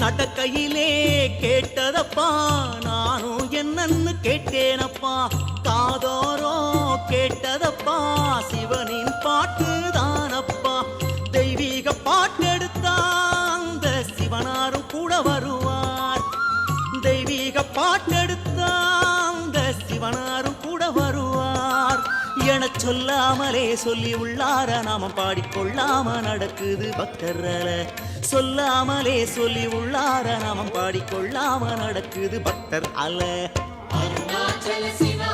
நடக்கையிலே கேட்டதப்பா நானும் என்னன்னு கேட்டேனப்பா காதோரோ கேட்டதப்பா சிவனின் பாட்டு தானப்பா தெய்வீக பாட்டெடுத்தா அந்த சிவனாரும் கூட வருவார் தெய்வீக பாட்டெடுத்தா அந்த சிவனாரும் கூட வருவார் என சொல்லாமலே சொல்லி உள்ளார நாம பாடிக்கொள்ளாம நடக்குது பக்தரல சொல்லாமலே சொல்லி உள்ளார நாமம் பாடிக்கொள்ளாம நடக்குது பக்தர் அல அருணாச்சல சிவா